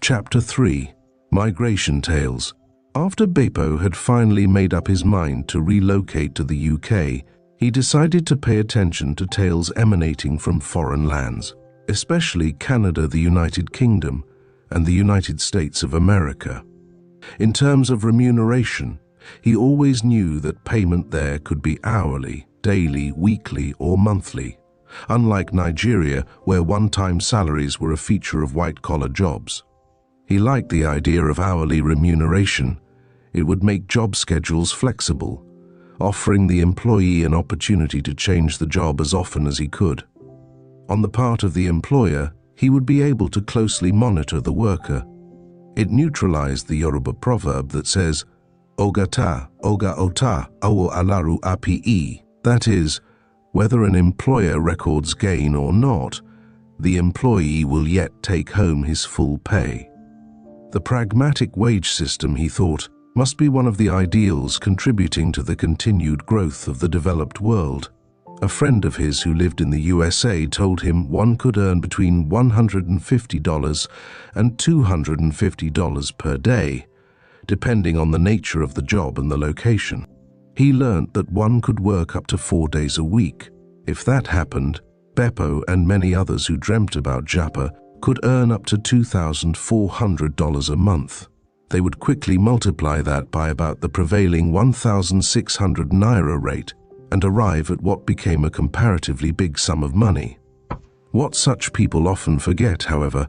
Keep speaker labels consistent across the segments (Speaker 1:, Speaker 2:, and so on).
Speaker 1: Chapter 3. Migration Tales. After Beppo had finally made up his mind to relocate to the UK, he decided to pay attention to tales emanating from foreign lands, especially Canada, the United Kingdom, and the United States of America. In terms of remuneration, he always knew that payment there could be hourly, daily, weekly, or monthly, unlike Nigeria, where one-time salaries were a feature of white-collar jobs. He liked the idea of hourly remuneration. It would make job schedules flexible, offering the employee an opportunity to change the job as often as he could. On the part of the employer, he would be able to closely monitor the worker. It neutralized the Yoruba proverb that says, "Ogata, oga ota, awo alaru api." That is, whether an employer records gain or not, the employee will yet take home his full pay. The pragmatic wage system, he thought, must be one of the ideals contributing to the continued growth of the developed world. A friend of his who lived in the USA told him one could earn between $150 and $250 per day, depending on the nature of the job and the location. He learnt that one could work up to 4 days a week. If that happened, Beppo and many others who dreamt about Japa could earn up to $2,400 a month. They would quickly multiply that by about the prevailing 1,600 naira rate and arrive at what became a comparatively big sum of money. What such people often forget, however,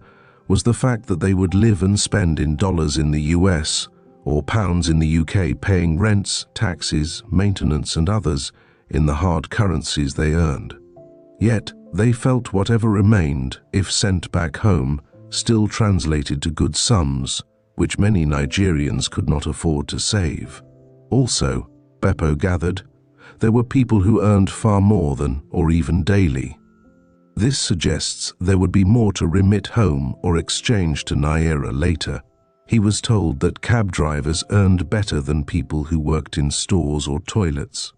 Speaker 1: was the fact that they would live and spend in dollars in the US or pounds in the UK, paying rents, taxes, maintenance and others in the hard currencies they earned. Yet, they felt whatever remained, if sent back home, still translated to good sums, which many Nigerians could not afford to save. Also, Beppo gathered, there were people who earned far more than, or even daily. This suggests there would be more to remit home or exchange to Naira later. He was told that cab drivers earned better than people who worked in stores or toilets.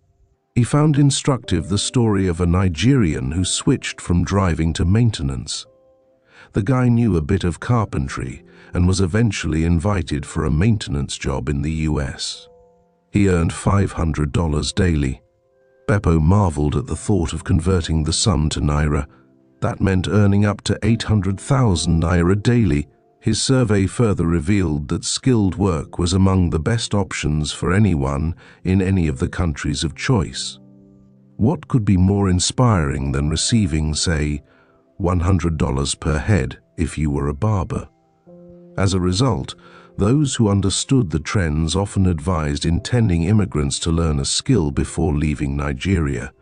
Speaker 1: He found instructive the story of a Nigerian who switched from driving to maintenance. The guy knew a bit of carpentry and was eventually invited for a maintenance job in the US. He earned $500 daily. Beppo marveled at the thought of converting the sum to Naira. That meant earning up to 800,000 Naira daily. His survey further revealed that skilled work was among the best options for anyone in any of the countries of choice. What could be more inspiring than receiving, say, $100 per head if you were a barber? As a result, those who understood the trends often advised intending immigrants to learn a skill before leaving Nigeria.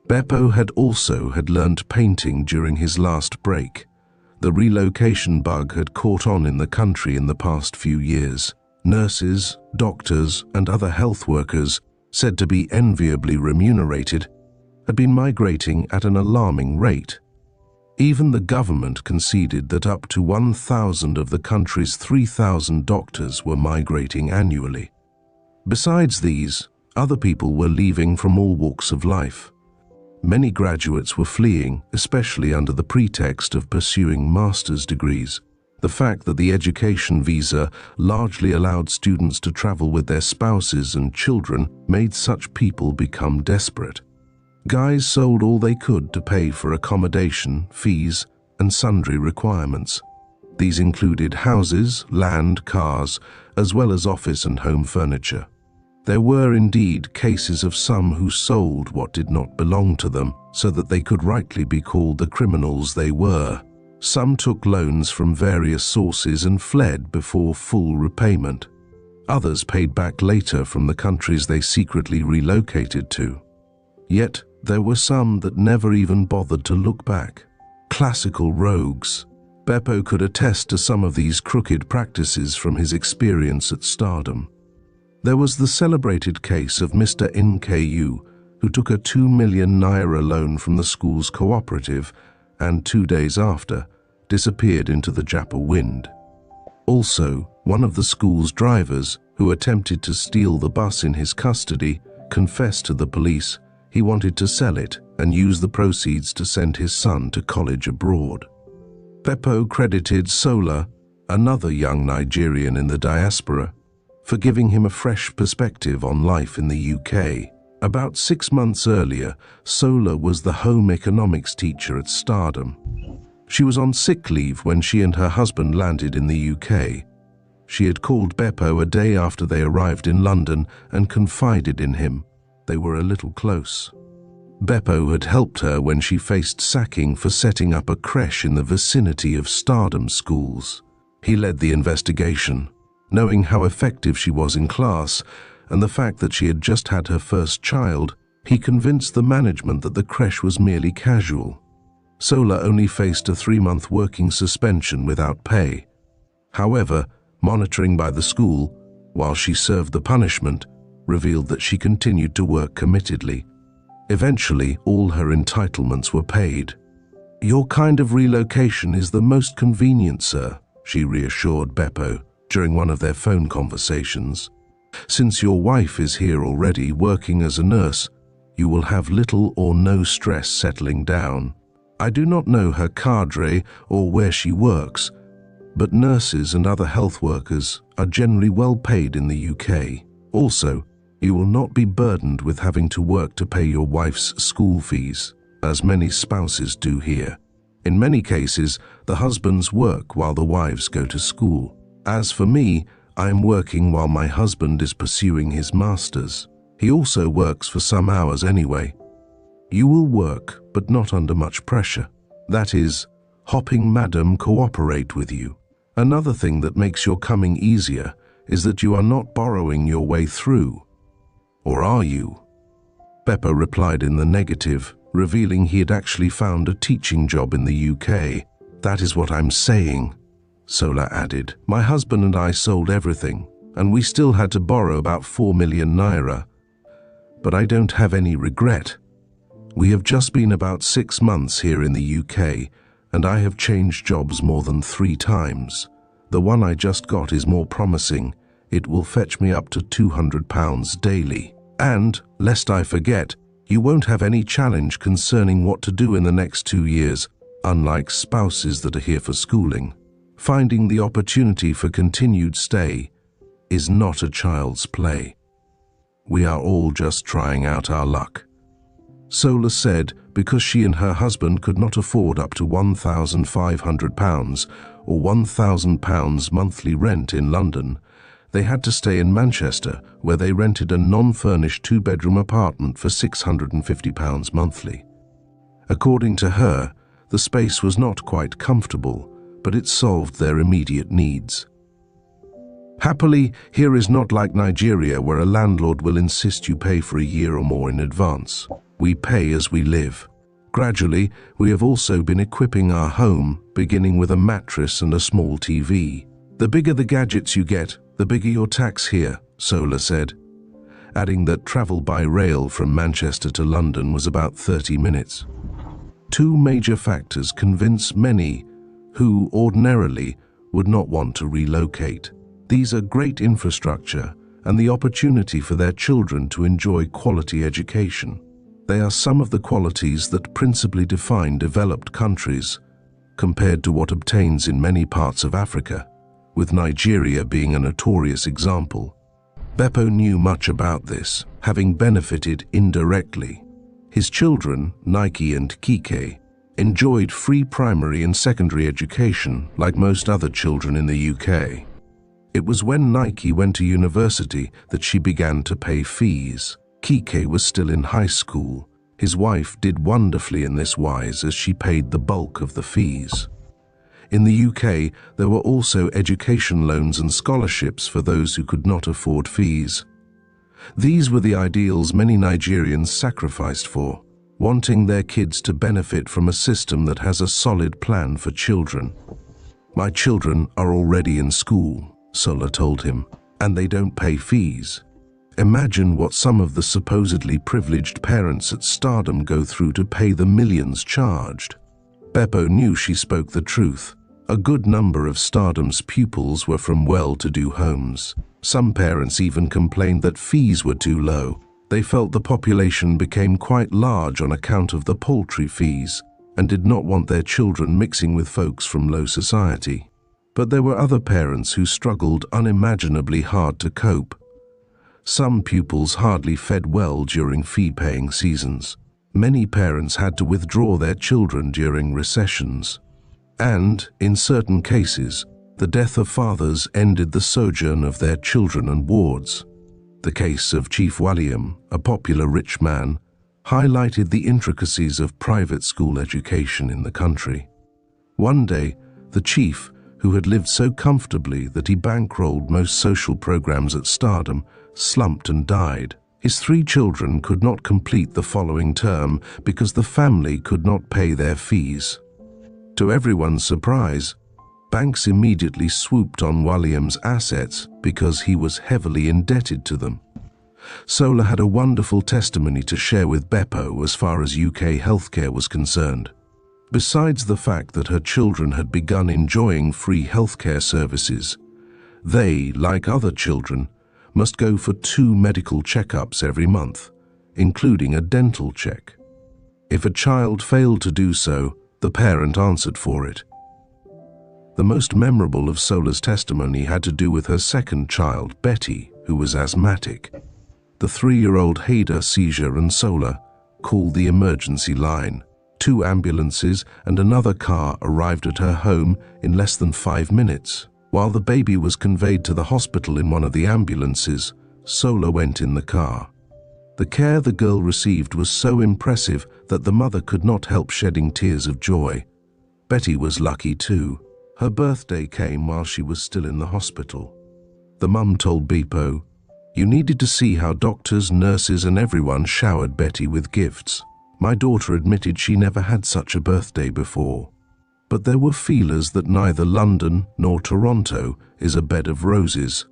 Speaker 1: Beppo had learned painting during his last break. The relocation bug had caught on in the country in the past few years. Nurses, doctors, and other health workers, said to be enviably remunerated, had been migrating at an alarming rate. Even the government conceded that up to 1,000 of the country's 3,000 doctors were migrating annually. Besides these, other people were leaving from all walks of life. Many graduates were fleeing, especially under the pretext of pursuing master's degrees. The fact that the education visa largely allowed students to travel with their spouses and children made such people become desperate. Guys sold all they could to pay for accommodation, fees, and sundry requirements. These included houses, land, cars, as well as office and home furniture. There were indeed cases of some who sold what did not belong to them so that they could rightly be called the criminals they were. Some took loans from various sources and fled before full repayment. Others paid back later from the countries they secretly relocated to. Yet, there were some that never even bothered to look back. Classical rogues. Beppo could attest to some of these crooked practices from his experience at stardom. There was the celebrated case of Mr. NKU, who took a 2 million naira loan from the school's cooperative and 2 days after disappeared into the Japa wind. Also, one of the school's drivers, who attempted to steal the bus in his custody, confessed to the police he wanted to sell it and use the proceeds to send his son to college abroad. Beppo credited Sola, another young Nigerian in the diaspora, for giving him a fresh perspective on life in the UK. About 6 months earlier, Sola was the home economics teacher at Stardom. She was on sick leave when she and her husband landed in the UK. She had called Beppo a day after they arrived in London and confided in him. They were a little close. Beppo had helped her when she faced sacking for setting up a creche in the vicinity of Stardom schools. He led the investigation, knowing how effective she was in class and the fact that she had just had her first child. He convinced the management that the creche was merely casual. Sola only faced a 3-month working suspension without pay. However, monitoring by the school, while she served the punishment, revealed that she continued to work committedly. Eventually, all her entitlements were paid. "Your kind of relocation is the most convenient, sir," she reassured Beppo during one of their phone conversations. "Since your wife is here already working as a nurse, you will have little or no stress settling down. I do not know her cadre or where she works, but nurses and other health workers are generally well paid in the UK. Also, you will not be burdened with having to work to pay your wife's school fees, as many spouses do here. In many cases, the husbands work while the wives go to school. As for me, I am working while my husband is pursuing his master's. He also works for some hours anyway. You will work, but not under much pressure. That is, hopping madam cooperate with you. Another thing that makes your coming easier is that you are not borrowing your way through. Or are you?" Beppo replied in the negative, revealing he had actually found a teaching job in the UK. "That is what I'm saying," Sola added. "My husband and I sold everything, and we still had to borrow about 4 million naira. But I don't have any regret. We have just been about 6 months here in the UK, and I have changed jobs more than 3 times. The one I just got is more promising. It will fetch me up to £200 daily. And, lest I forget, you won't have any challenge concerning what to do in the next 2 years, unlike spouses that are here for schooling. Finding the opportunity for continued stay is not a child's play. We are all just trying out our luck." Sola said because she and her husband could not afford up to £1,500 or £1,000 monthly rent in London, they had to stay in Manchester, where they rented a non-furnished 2-bedroom apartment for £650 monthly. According to her, the space was not quite comfortable, but it solved their immediate needs. "Happily, here is not like Nigeria, where a landlord will insist you pay for a year or more in advance. We pay as we live. Gradually, we have also been equipping our home, beginning with a mattress and a small TV. The bigger the gadgets you get, the bigger your tax here," Sola said, adding that travel by rail from Manchester to London was about 30 minutes. 2 major factors convince many who ordinarily would not want to relocate. These are great infrastructure and the opportunity for their children to enjoy quality education. They are some of the qualities that principally define developed countries, compared to what obtains in many parts of Africa, with Nigeria being a notorious example. Beppo knew much about this, having benefited indirectly. His children, Nike and Kike, enjoyed free primary and secondary education like most other children in the UK. It was when Nike went to university that she began to pay fees. Kike was still in high school. His wife did wonderfully in this wise as she paid the bulk of the fees. In the UK, there were also education loans and scholarships for those who could not afford fees. These were the ideals many Nigerians sacrificed for, wanting their kids to benefit from a system that has a solid plan for children. "My children are already in school," Sola told him, "and they don't pay fees. Imagine what some of the supposedly privileged parents at Stardom go through to pay the millions charged." Beppo knew she spoke the truth. A good number of Stardom's pupils were from well-to-do homes. Some parents even complained that fees were too low. They felt the population became quite large on account of the paltry fees and did not want their children mixing with folks from low society. But there were other parents who struggled unimaginably hard to cope. Some pupils hardly fed well during fee-paying seasons. Many parents had to withdraw their children during recessions. And, in certain cases, the death of fathers ended the sojourn of their children and wards. The case of Chief William, a popular rich man, highlighted the intricacies of private school education in the country. One day, the chief, who had lived so comfortably that he bankrolled most social programs at Stardom, slumped and died. His 3 children could not complete the following term because the family could not pay their fees. To everyone's surprise, banks immediately swooped on William's assets because he was heavily indebted to them. Sola had a wonderful testimony to share with Beppo as far as UK healthcare was concerned. Besides the fact that her children had begun enjoying free healthcare services, they, like other children, must go for 2 medical checkups every month, including a dental check. If a child failed to do so, the parent answered for it. The most memorable of Sola's testimony had to do with her second child, Betty, who was asthmatic. The 3-year-old had a seizure and Sola called the emergency line. 2 ambulances and another car arrived at her home in less than 5 minutes. While the baby was conveyed to the hospital in one of the ambulances, Sola went in the car. The care the girl received was so impressive that the mother could not help shedding tears of joy. Betty was lucky too. Her birthday came while she was still in the hospital. The mum told Beppo, "You needed to see how doctors, nurses and everyone showered Betty with gifts. My daughter admitted she never had such a birthday before." But there were feelers that neither London nor Toronto is a bed of roses.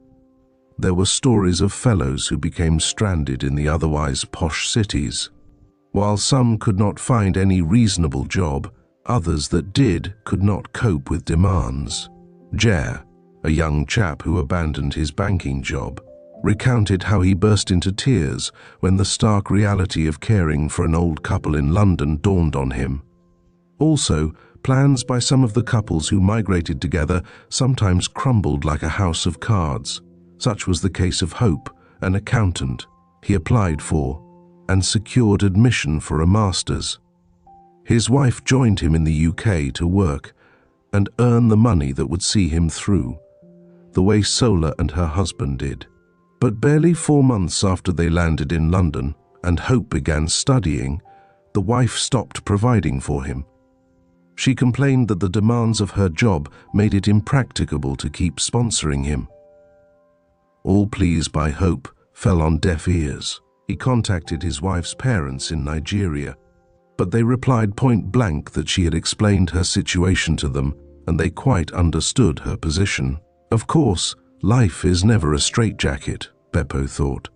Speaker 1: There were stories of fellows who became stranded in the otherwise posh cities. While some could not find any reasonable job, others that did could not cope with demands. Jer, a young chap who abandoned his banking job, recounted how he burst into tears when the stark reality of caring for an old couple in London dawned on him. Also, plans by some of the couples who migrated together sometimes crumbled like a house of cards. Such was the case of Hope, an accountant. He applied for and secured admission for a master's. His wife joined him in the UK to work and earn the money that would see him through, the way Sola and her husband did. But barely 4 months after they landed in London and Hope began studying, the wife stopped providing for him. She complained that the demands of her job made it impracticable to keep sponsoring him. All pleas by Hope fell on deaf ears. He contacted his wife's parents in Nigeria, but they replied point blank that she had explained her situation to them and they quite understood her position. Of course, life is never a straitjacket, Beppo thought.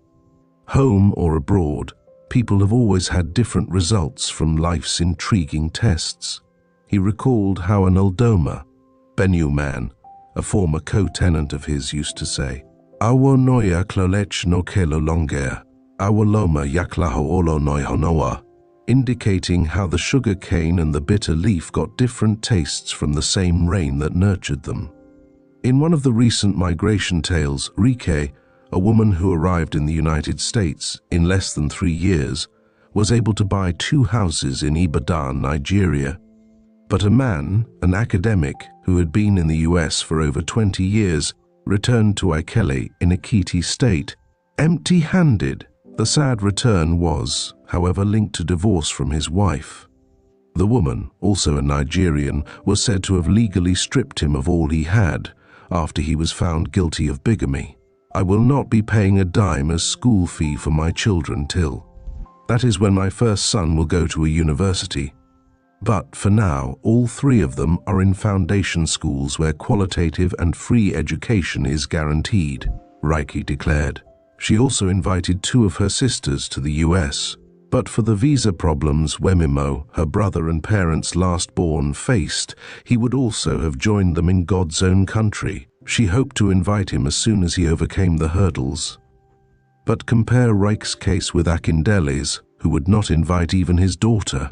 Speaker 1: Home or abroad, people have always had different results from life's intriguing tests. He recalled how an Oldoma, Benue man, a former co-tenant of his, used to say, "Awo noya klolech no kelo longer, awo loma yaklaho olo noi honoa," indicating how the sugar cane and the bitter leaf got different tastes from the same rain that nurtured them. In one of the recent migration tales, Rike, a woman who arrived in the United States in less than 3 years, was able to buy 2 houses in Ibadan, Nigeria. But a man, an academic who had been in the US for over 20 years, returned to Ikele in Ekiti State, empty-handed. The sad return was, however, linked to divorce from his wife. The woman, also a Nigerian, was said to have legally stripped him of all he had after he was found guilty of bigamy. "I will not be paying a dime as school fee for my children till. That is when my first son will go to a university. But for now, all 3 of them are in foundation schools where qualitative and free education is guaranteed," Reiki declared. She also invited 2 of her sisters to the US. But for the visa problems Wemimo, her brother and parents' last-born, faced, he would also have joined them in God's own country. She hoped to invite him as soon as he overcame the hurdles. But compare Reik's case with Akindele's, who would not invite even his daughter.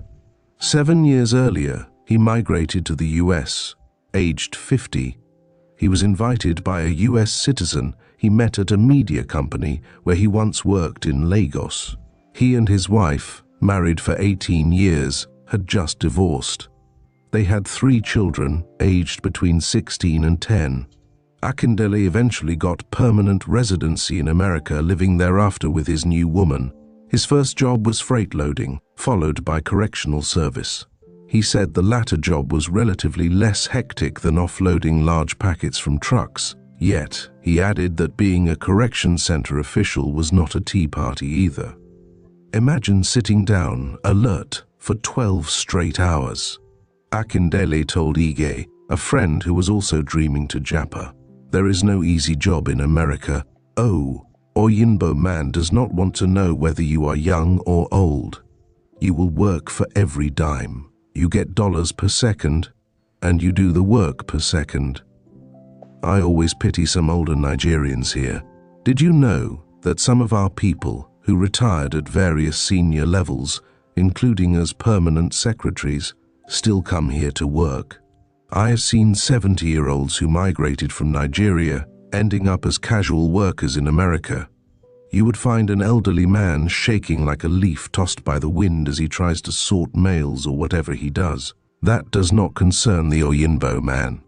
Speaker 1: 7 years earlier, he migrated to the US, aged 50, He was invited by a US citizen he met at a media company where he once worked in Lagos. He and his wife, married for 18 years, had just divorced. They had 3 children, aged between 16 and 10. Akindele eventually got permanent residency in America, living thereafter with his new woman. His first job was freight loading, followed by correctional service. He said the latter job was relatively less hectic than offloading large packets from trucks. Yet, he added that being a correction center official was not a tea party either. Imagine sitting down, alert, for 12 straight hours. Akindele told Ige, a friend who was also dreaming to Japa, "There is no easy job in America. Oh, Oyinbo man does not want to know whether you are young or old. You will work for every dime. You get dollars per second, and you do the work per second." I always pity some older Nigerians here. Did you know that some of our people who retired at various senior levels, including as permanent secretaries, still come here to work? I have seen 70-year-olds who migrated from Nigeria ending up as casual workers in America. You would find an elderly man shaking like a leaf tossed by the wind as he tries to sort mails or whatever he does. That does not concern the Oyinbo man.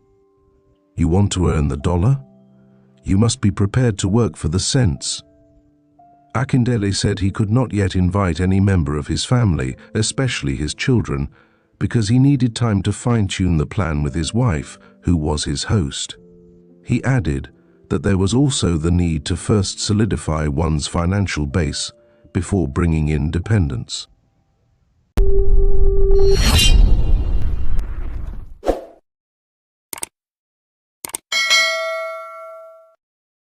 Speaker 1: You want to earn the dollar? You must be prepared to work for the cents. Akindele said he could not yet invite any member of his family, especially his children, because he needed time to fine-tune the plan with his wife, who was his host. He added that there was also the need to first solidify one's financial base before bringing in dependents.